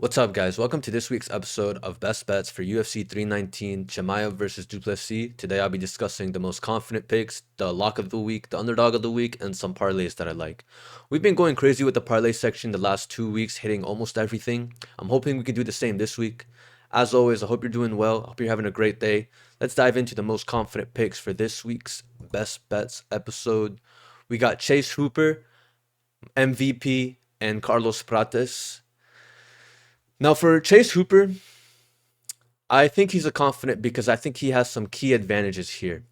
What's up, guys? Welcome to this week's episode of Best Bets for UFC 319 Chimaev versus Plessis. Today I'll be discussing the most confident picks, the lock of the week, the underdog of the week, and some parlays that I like. We've been going crazy with the parlay section the last 2 weeks, hitting almost everything. I'm hoping we can do the same this week. As always, I hope you're doing well. I hope you're having a great day. Let's dive into the most confident picks for this week's Best Bets episode. We got Chase Hooper, MVP, and Carlos Prates. Now, for Chase Hooper, I think he's a confident because I think he has some key advantages here.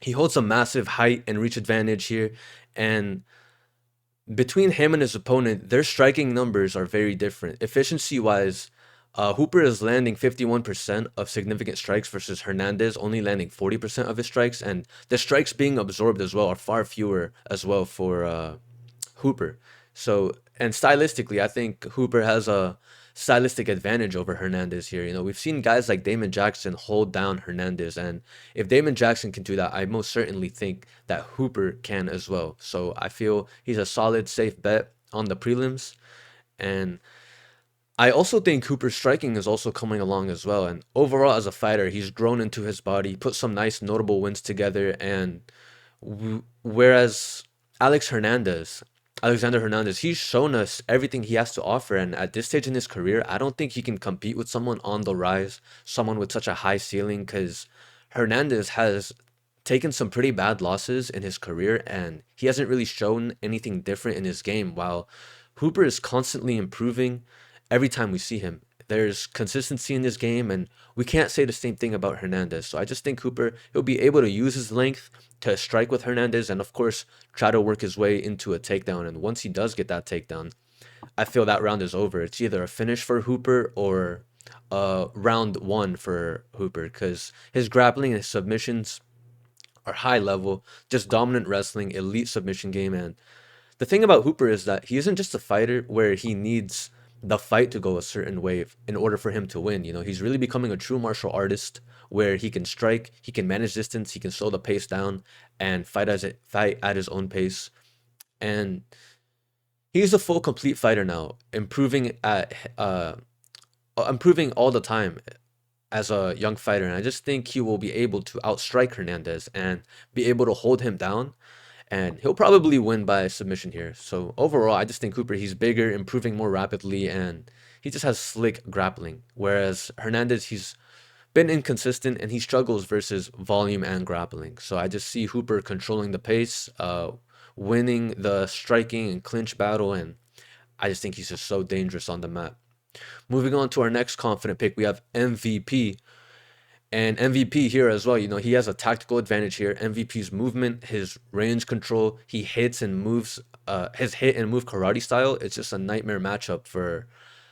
He holds a massive height and reach advantage here, and between him and his opponent, their striking numbers are very different. Efficiency-wise, Hooper is landing 51% of significant strikes versus Hernandez only landing 40% of his strikes, and the strikes being absorbed as well are far fewer as well for Hooper. So, and stylistically, I think Hooper has a stylistic advantage over Hernandez here. You know, we've seen guys like Damon Jackson hold down Hernandez, and if Damon Jackson can do that, I most certainly think that Hooper can as well. So I feel he's a solid, safe bet on the prelims, and I also think Hooper's striking is also coming along as well. And overall, as a fighter, he's grown into his body, put some nice, notable wins together, and whereas Alexander Hernandez, he's shown us everything he has to offer. And at this stage in his career, I don't think he can compete with someone on the rise, someone with such a high ceiling, because Hernandez has taken some pretty bad losses in his career and he hasn't really shown anything different in his game, while Hooper is constantly improving every time we see him. There's consistency in his game, and we can't say the same thing about Hernandez. So I just think Hooper, he'll be able to use his length to strike with Hernandez and, of course, try to work his way into a takedown. And once he does get that takedown, I feel that round is over. It's either a finish for Hooper or round one for Hooper, because his grappling and his submissions are high level, just dominant wrestling, elite submission game. And the thing about Hooper is that he isn't just a fighter where he needs the fight to go a certain way in order for him to win. You know, he's really becoming a true martial artist where he can strike, he can manage distance, he can slow the pace down and fight at his own pace. And he's a full complete fighter now, improving all the time as a young fighter. And I just think he will be able to outstrike Hernandez and be able to hold him down, and he'll probably win by submission here. So overall, I just think Hooper, he's bigger, improving more rapidly, and he just has slick grappling. Whereas Hernandez, he's been inconsistent and he struggles versus volume and grappling. So I just see Hooper controlling the pace, winning the striking and clinch battle, and I just think he's just so dangerous on the mat. Moving on to our next confident pick, we have MVP. And MVP here as well, you know, he has a tactical advantage here. MVP's movement, his range control, he hits and moves, his hit and move karate style. It's just a nightmare matchup for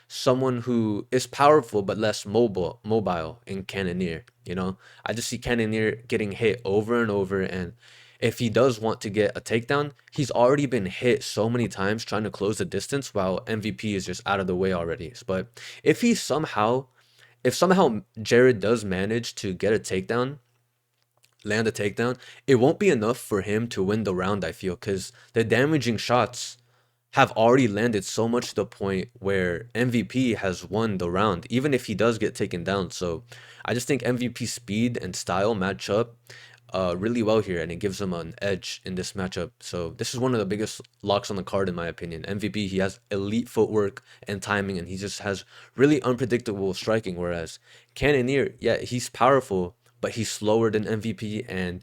someone who is powerful but less mobile in Cannonier. You know, I just see Cannonier getting hit over and over, and if he does want to get a takedown, he's already been hit so many times trying to close the distance, while MVP is just out of the way already. But if he somehow if somehow Jared does manage to get a takedown, land a takedown, it won't be enough for him to win the round, I feel, because the damaging shots have already landed so much to the point where MVP has won the round, even if he does get taken down. So I just think MVP speed and style match up really well here, and it gives him an edge in this matchup. So this is one of the biggest locks on the card, in my opinion. MVP, he has elite footwork and timing, and he just has really unpredictable striking. Whereas Cannonier, yeah, he's powerful, but he's slower than MVP, and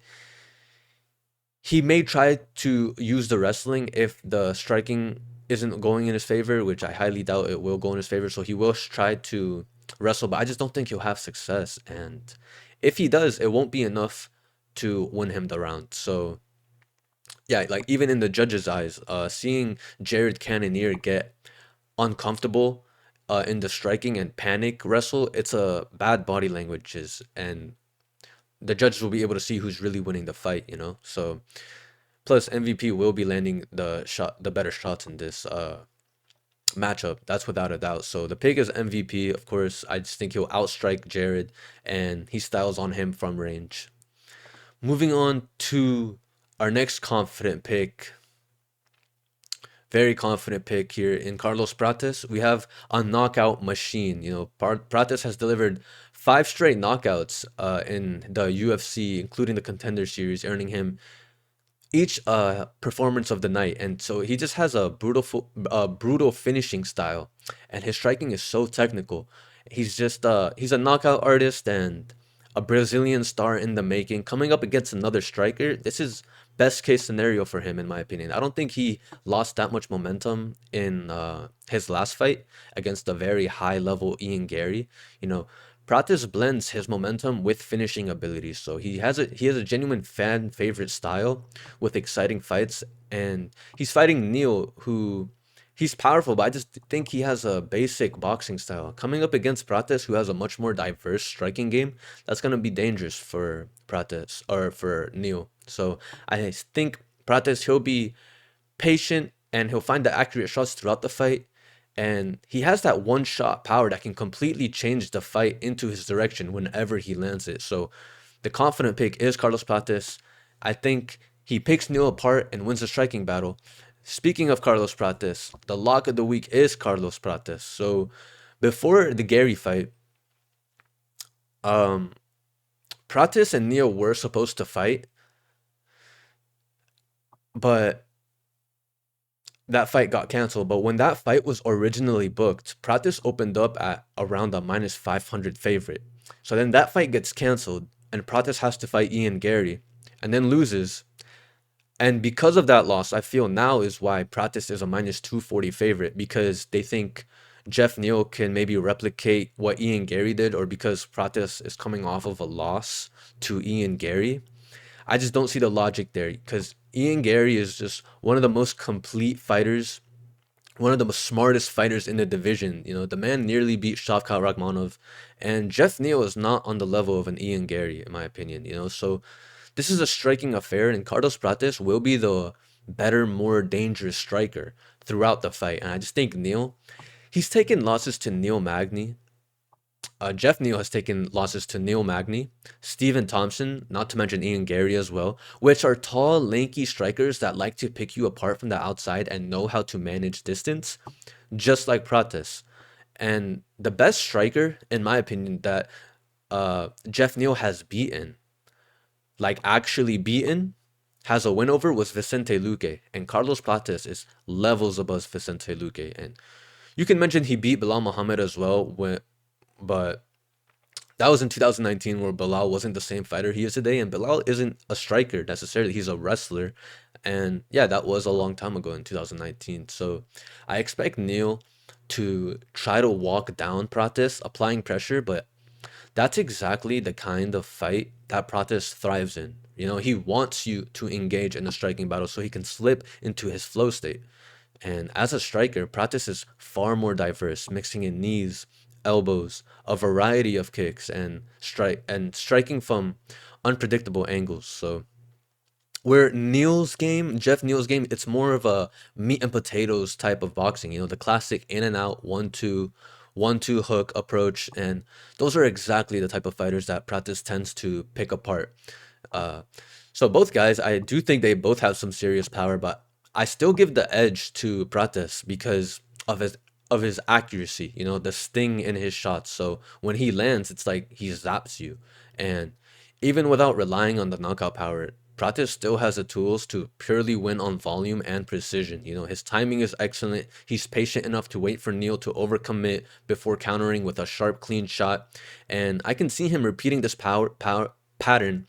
he may try to use the wrestling if the striking isn't going in his favor, which I highly doubt it will go in his favor. So he will try to wrestle, but I just don't think he'll have success. And if he does, it won't be enough to win him the round. So yeah, like even in the judges' eyes, seeing Jared Cannonier get uncomfortable in the striking and panic wrestle, it's a bad body languages, and the judges will be able to see who's really winning the fight, you know. So plus MVP will be landing the better shots in this matchup, that's without a doubt. So the pick is MVP. Of course, I just think he'll outstrike Jared, and he styles on him from range. Moving on to our next confident pick, very confident pick here in Carlos Prates. We have a knockout machine. Prates has delivered 5 straight knockouts in the UFC, including the Contender Series, earning him each performance of the night. And so he just has a brutal finishing style, and his striking is so technical. He's a knockout artist and a Brazilian star in the making. Coming up against another striker, this is best case scenario for him, in my opinion. I don't think he lost that much momentum in his last fight against a very high level Ian Gary. You know, Prates blends his momentum with finishing abilities, so he has a genuine fan favorite style with exciting fights, and he's fighting Neil, who he's powerful, but I just think he has a basic boxing style. Coming up against Prates, who has a much more diverse striking game, that's gonna be dangerous for Prates or for Neil. So I think Prates, he'll be patient and he'll find the accurate shots throughout the fight. And he has that one shot power that can completely change the fight into his direction whenever he lands it. So the confident pick is Carlos Prates. I think he picks Neil apart and wins the striking battle. Speaking of Carlos Prates, the lock of the week is Carlos Prates. So before the Gary fight, um, Prates and Neil were supposed to fight, but that fight got canceled. But when that fight was originally booked, Prates opened up at around a minus 500 favorite. So then that fight gets canceled, and Prates has to fight Ian Gary, and then loses. And because of that loss, I feel now is why Prates is a minus 240 favorite, because they think Geoff Neal can maybe replicate what Ian Gary did, or because Prates is coming off of a loss to Ian Gary. I just don't see the logic there, because Ian Gary is just one of the most complete fighters, one of the most smartest fighters in the division. The man nearly beat Shavkat Rakhmonov, and Geoff Neal is not on the level of an Ian Gary, in my opinion. So this is a striking affair, and Carlos Prates will be the better, more dangerous striker throughout the fight. And I just think he's taken losses to Neil Magny. Geoff Neal has taken losses to Neil Magny, Stephen Thompson, not to mention Ian Gary as well, which are tall, lanky strikers that like to pick you apart from the outside and know how to manage distance, just like Prates. And the best striker, in my opinion, that Geoff Neal has beaten, like actually beaten, has a win over, was Vicente Luque. And Carlos Prates is levels above Vicente Luque. And you can mention he beat Bilal Muhammad as well, but that was in 2019, where Bilal wasn't the same fighter he is today, and Bilal isn't a striker necessarily, he's a wrestler. And yeah, that was a long time ago in 2019. So I expect Neil to try to walk down Prates, applying pressure, but that's exactly the kind of fight that Prates thrives in. He wants you to engage in a striking battle so he can slip into his flow state. And as a striker, Prates is far more diverse, mixing in knees, elbows, a variety of kicks, and striking from unpredictable angles. So where Geoff Neal's game, it's more of a meat and potatoes type of boxing. The classic in and out 1-2 hook approach, and those are exactly the type of fighters that Prates tends to pick apart. Uh, so both guys, I do think they both have some serious power, but I still give the edge to Prates because of his accuracy, the sting in his shots. So when he lands, it's like he zaps you. And even without relying on the knockout power, Prates still has the tools to purely win on volume and precision. His timing is excellent. He's patient enough to wait for Neil to overcommit before countering with a sharp, clean shot. And I can see him repeating this power pattern,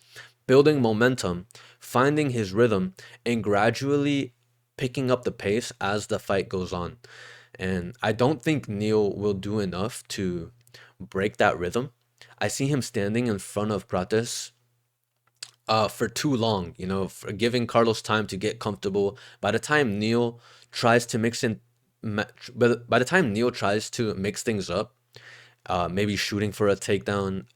building momentum, finding his rhythm, and gradually picking up the pace as the fight goes on. And I don't think Neil will do enough to break that rhythm. I see him standing in front of Prates for too long, for giving Carlos time to get comfortable. By the time Neil tries to mix in, by the time Neil tries to mix things up, maybe shooting for a takedown,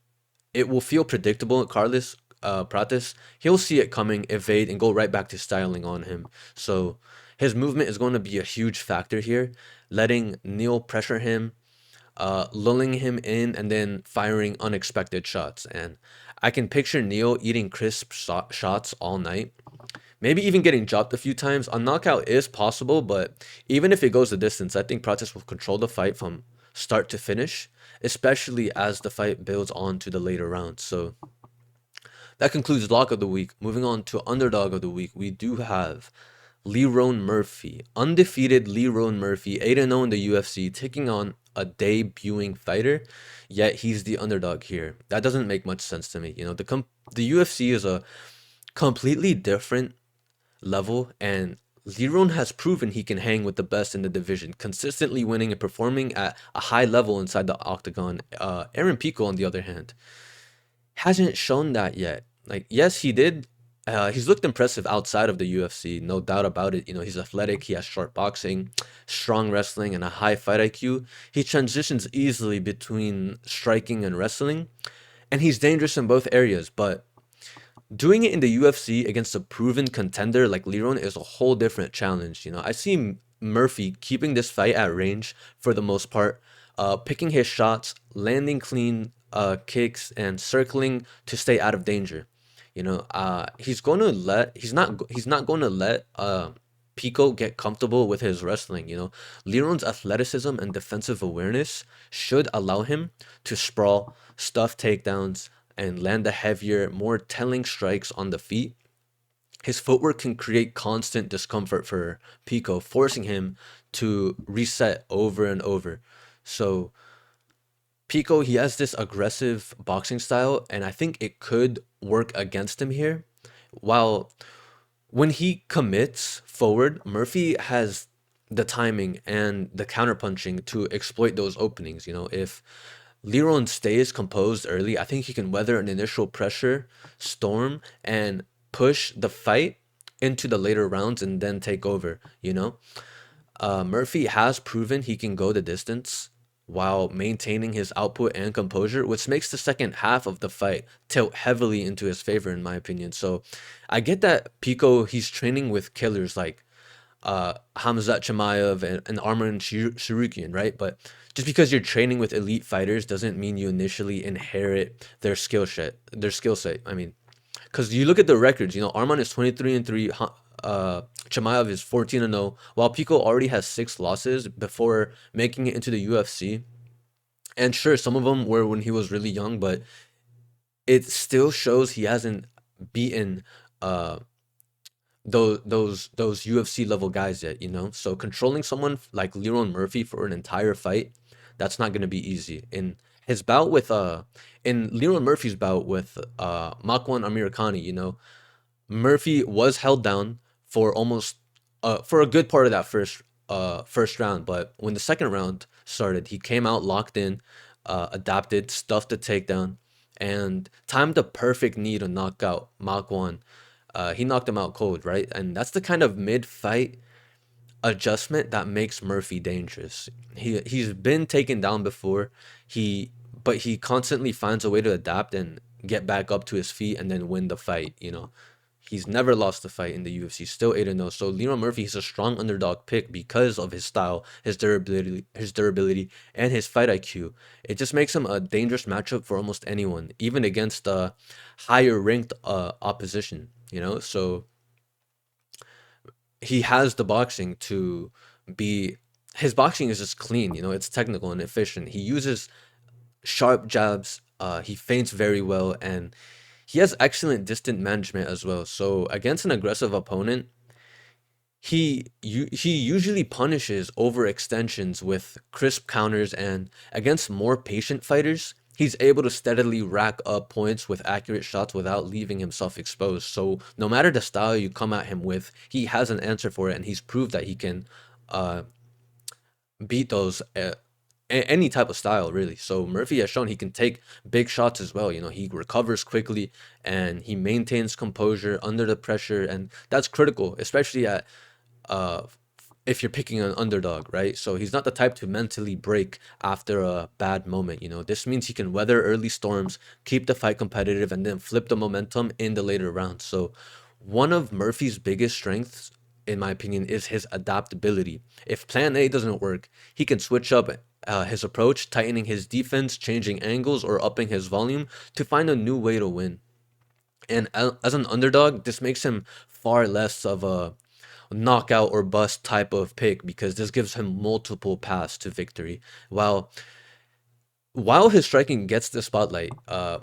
it will feel predictable. Carlos Prates, he'll see it coming, evade, and go right back to styling on him. So his movement is going to be a huge factor here, letting Neil pressure him, lulling him in, and then firing unexpected shots. And I can picture Neil eating crisp shots all night, maybe even getting dropped a few times. A knockout is possible, but even if it goes the distance, I think Prates will control the fight from start to finish, especially as the fight builds on to the later rounds. So that concludes Lock of the Week. Moving on to Underdog of the Week, we do have Lerone Murphy. Undefeated Lerone Murphy, 8-0 in the UFC, taking on a debuting fighter, yet he's the underdog here. That doesn't make much sense to me. You know, the UFC is a completely different level, and Lerone has proven he can hang with the best in the division, consistently winning and performing at a high level inside the octagon. Aaron Pico, on the other hand, hasn't shown that yet. Like, yes, he did. He's looked impressive outside of the UFC, no doubt about it. You know, he's athletic, he has short boxing, strong wrestling, and a high fight IQ. He transitions easily between striking and wrestling, and he's dangerous in both areas. But doing it in the UFC against a proven contender like Lerone is a whole different challenge. You know, I see Murphy keeping this fight at range for the most part, picking his shots, landing clean kicks, and circling to stay out of danger. You know, he's not going to let Pico get comfortable with his wrestling. You know, Lerone's athleticism and defensive awareness should allow him to sprawl, stuff takedowns, and land the heavier, more telling strikes on the feet. His footwork can create constant discomfort for Pico, forcing him to reset over and over. So Pico, he has this aggressive boxing style, and I think it could work against him here. While when he commits forward, Murphy has the timing and the counterpunching to exploit those openings. You know, if Lerone stays composed early, I think he can weather an initial pressure storm and push the fight into the later rounds and then take over, you know? Murphy has proven he can go the distance while maintaining his output and composure, which makes the second half of the fight tilt heavily into his favor, in my opinion. So I get that Pico, he's training with killers like Hamzat Chimaev and Arman Shirukian, right? But just because you're training with elite fighters doesn't mean you initially inherit their skill set. I mean, because you look at the records, you know, Arman is 23-3, Chimaev is 14-0, while Pico already has 6 losses before making it into the UFC. And sure, some of them were when he was really young, but it still shows he hasn't beaten those UFC level guys yet, you know? So controlling someone like Lerone Murphy for an entire fight, that's not gonna be easy. His bout with in Lerone Murphy's bout with Makwan Amirkhani, you know, Murphy was held down for almost for a good part of that first round, but when the second round started, he came out locked in, adapted, stuffed the takedown, and timed the perfect knee to knock out Makwan. He knocked him out cold, right? And that's the kind of mid-fight adjustment that makes Murphy dangerous. He's been taken down before. But he constantly finds a way to adapt and get back up to his feet and then win the fight, you know. He's never lost a fight in the UFC, still 8-0. So Lerone Murphy is a strong underdog pick because of his style, his durability, and his fight IQ. It just makes him a dangerous matchup for almost anyone, even against higher ranked opposition, you know. So he has the boxing to be. His boxing is just clean, you know. It's technical and efficient. He uses sharp jabs. He feints very well, and he has excellent distant management as well. So against an aggressive opponent, he usually punishes overextensions with crisp counters, and against more patient fighters, he's able to steadily rack up points with accurate shots without leaving himself exposed. So no matter the style you come at him with, he has an answer for it, and he's proved that he can uh, beat those any type of style, really. So Murphy has shown he can take big shots as well. You know, he recovers quickly and he maintains composure under the pressure, and that's critical, especially at uh if you're picking an underdog, right? So he's not the type to mentally break after a bad moment. You know, this means he can weather early storms, keep the fight competitive, and then flip the momentum in the later rounds. So one of Murphy's biggest strengths, in my opinion, is his adaptability. If plan A doesn't work, he can switch up his approach, tightening his defense, changing angles, or upping his volume to find a new way to win. And as an underdog, this makes him far less of a knockout or bust type of pick because this gives him multiple paths to victory. While his striking gets the spotlight,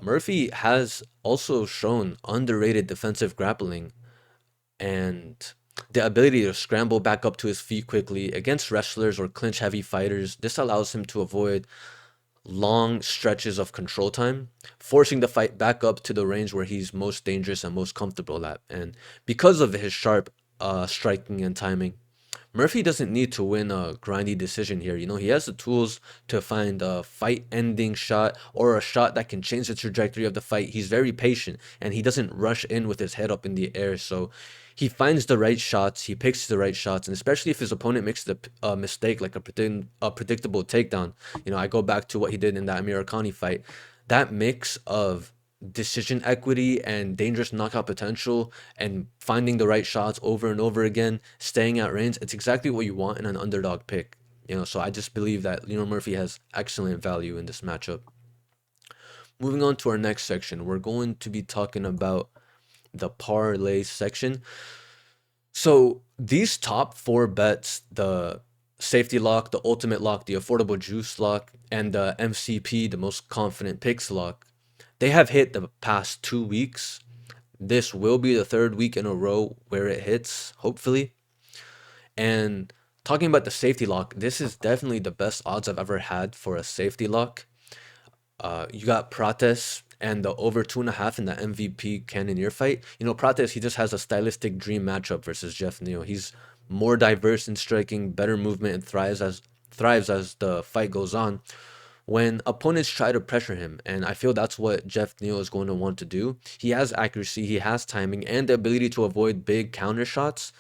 Murphy has also shown underrated defensive grappling and the ability to scramble back up to his feet quickly against wrestlers or clinch heavy fighters. This allows him to avoid long stretches of control time, forcing the fight back up to the range where he's most dangerous and most comfortable at. And because of his sharp striking and timing, Murphy doesn't need to win a grindy decision here. You know, he has the tools to find a fight ending shot or a shot that can change the trajectory of the fight. He's very patient and he doesn't rush in with his head up in the air. So he finds the right shots, he picks the right shots, and especially if his opponent makes the mistake like a predictable takedown. You know, I go back to what he did in that Amir Khani fight. That mix of decision equity and dangerous knockout potential and finding the right shots over and over again, staying at range, it's exactly what you want in an underdog pick. You know, so I just believe that Murphy has excellent value in this matchup. Moving on to our next section, we're going to be talking about the parlay section. So these top four bets, the safety lock, the ultimate lock, the affordable juice lock, and the MCP, the most confident picks lock, they have hit the past 2 weeks. This will be the third week in a row where it hits, hopefully. And talking about the safety lock, this is definitely the best odds I've ever had for a safety lock. You got Prates and the over 2.5 in the MVP Cannonier fight. You know, Prates, he just has a stylistic dream matchup versus Geoff Neal. He's more diverse in striking, better movement, and thrives as the fight goes on when opponents try to pressure him. And I feel that's what Geoff Neal is going to want to do. He has accuracy, he has timing, and the ability to avoid big counter shots.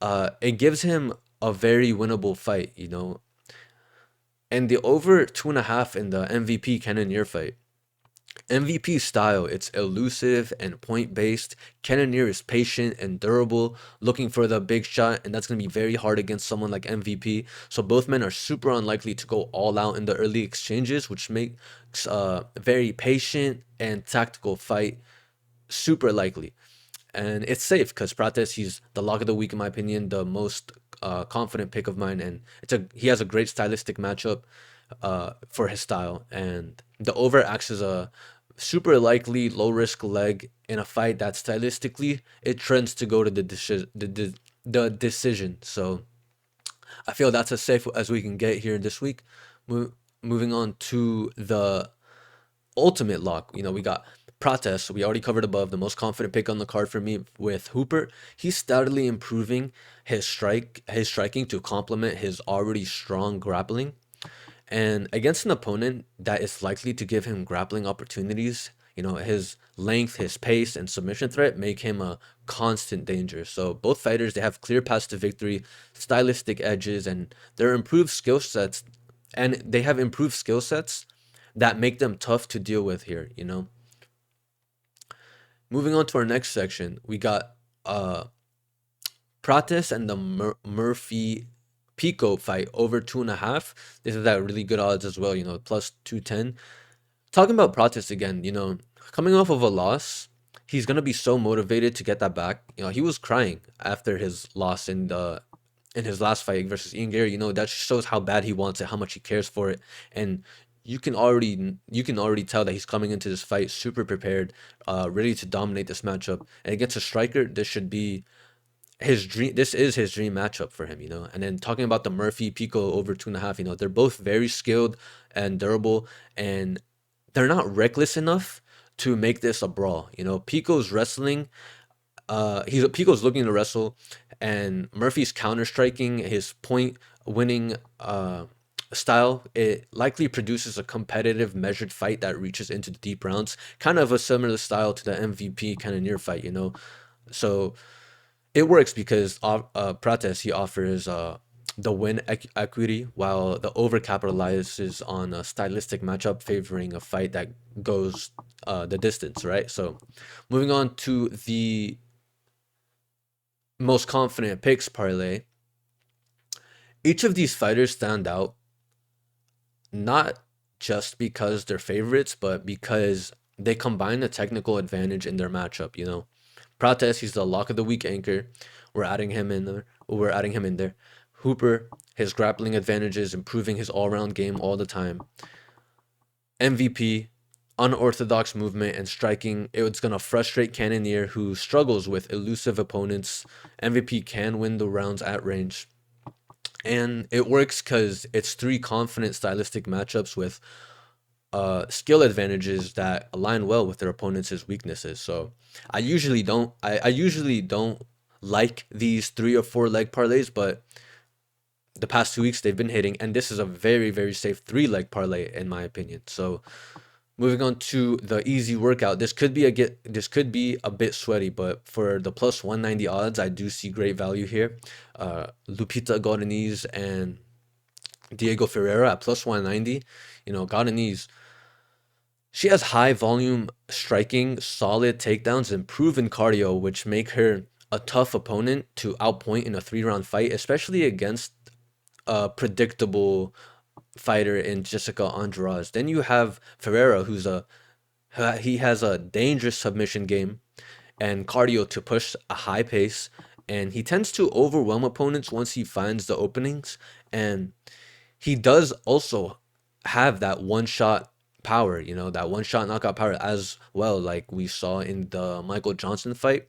It gives him a very winnable fight, you know. And the over 2.5 in the MVP Cannonier fight. MVP style, it's elusive and point based. Cannonier is patient and durable, looking for the big shot, and that's going to be very hard against someone like MVP. So both men are super unlikely to go all out in the early exchanges, which makes a very patient and tactical fight super likely. And it's safe because Prates, he's the lock of the week in my opinion, the most confident pick of mine, and he has a great stylistic matchup for his style, and the over acts as a super likely low risk leg in a fight that stylistically it trends to go to the decision. So I feel that's as safe as we can get here this week. Moving on to the ultimate lock. You know, we got Prates, we already covered above, the most confident pick on the card for me with Hooper. He's steadily improving his striking to complement his already strong grappling. And against an opponent that is likely to give him grappling opportunities, you know, his length, his pace, and submission threat make him a constant danger. So both fighters, they have clear paths to victory, stylistic edges, and their improved skill sets, and they have improved skill sets that make them tough to deal with here, you know. Moving on to our next section, we got Prates and the Murphy Pico fight over 2.5. This is at really good odds as well, you know, plus 210. Talking about Prates again, you know, coming off of a loss, he's gonna be so motivated to get that back. You know, he was crying after his loss in his last fight versus Ian Gary. You know, that shows how bad he wants it, how much he cares for it, and you can already tell that he's coming into this fight super prepared, ready to dominate this matchup. And against a striker, this should be his dream. This is his dream matchup for him, you know. And then talking about the Murphy Pico over 2.5, you know, they're both very skilled and durable, and they're not reckless enough to make this a brawl. You know, Pico's wrestling, Pico's looking to wrestle, and Murphy's counter striking, his point winning style, it likely produces a competitive, measured fight that reaches into the deep rounds. Kind of a similar style to the MVP kind of near fight, you know. So it works because Prates, he offers the win equity, while the over capitalizes on a stylistic matchup favoring a fight that goes the distance, right? So moving on to the most confident picks parlay. Each of these fighters stand out not just because they're favorites, but because they combine a technical advantage in their matchup. Prates, he's the lock of the week anchor. We're adding him in there. We're adding him in there. Hooper, his grappling advantages, improving his all-round game all the time. MVP, unorthodox movement and striking. It's gonna frustrate Cannonier, who struggles with elusive opponents. MVP can win the rounds at range. And it works because it's three confident stylistic matchups with skill advantages that align well with their opponents' weaknesses. So I usually don't like these 3 or 4 leg parlays, but the past 2 weeks they've been hitting, and this is a very, very safe 3 leg parlay in my opinion. So moving on to the easy workout. This could be a bit sweaty, but for the plus 190 odds, I do see great value here. Lupita, Godinez, and Diego Ferreira at plus 190. Godinez, she has high volume striking, solid takedowns, and proven cardio, which make her a tough opponent to outpoint in a 3-round fight, especially against a predictable fighter in Jessica Andrade. Then you have Ferreira, he has a dangerous submission game and cardio to push a high pace, and he tends to overwhelm opponents once he finds the openings, and he does also have that one shot power, that one shot knockout power as well, like we saw in the Michael Johnson fight.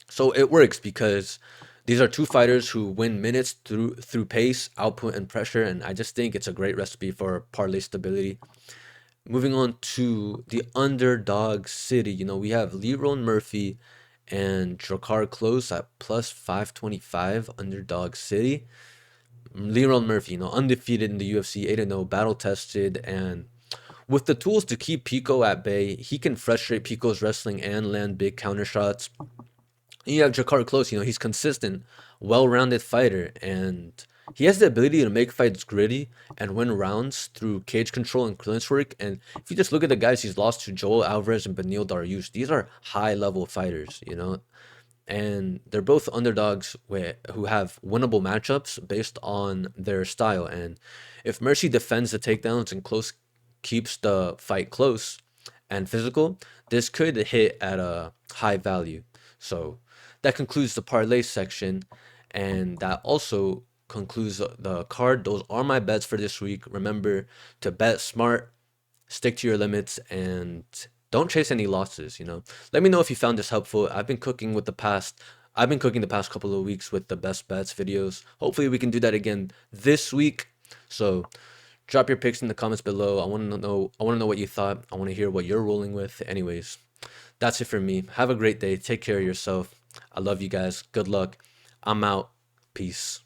So it works because these are two fighters who win minutes through pace, output, and pressure, and I just think it's a great recipe for parlay stability. Moving on to the underdog city, we have Leron Murphy and Drakkar Klose at plus 525 underdog city. Leron Murphy, undefeated in the UFC, 8-0, battle tested, and with the tools to keep Pico at bay, he can frustrate Pico's wrestling and land big counter shots. You have Drakkar Klose, he's consistent, well-rounded fighter, and he has the ability to make fights gritty and win rounds through cage control and clinch work. And if you just look at the guys he's lost to, Joel Alvarez and Beneil Dariush, these are high-level fighters, and they're both underdogs who have winnable matchups based on their style. And if Mercy defends the takedowns and Klose keeps the fight close and physical, this could hit at a high value. So that concludes the parlay section, and that also concludes the card. Those are my bets for this week. Remember to bet smart, stick to your limits, and don't chase any losses. Let me know if you found this helpful. I've been cooking the past couple of weeks with the best bets videos. Hopefully we can do that again this week. So drop your picks in the comments below. I want to know what you thought. I want to hear what you're rolling with. Anyways, that's it for me. Have a great day. Take care of yourself. I love you guys. Good luck. I'm out. Peace.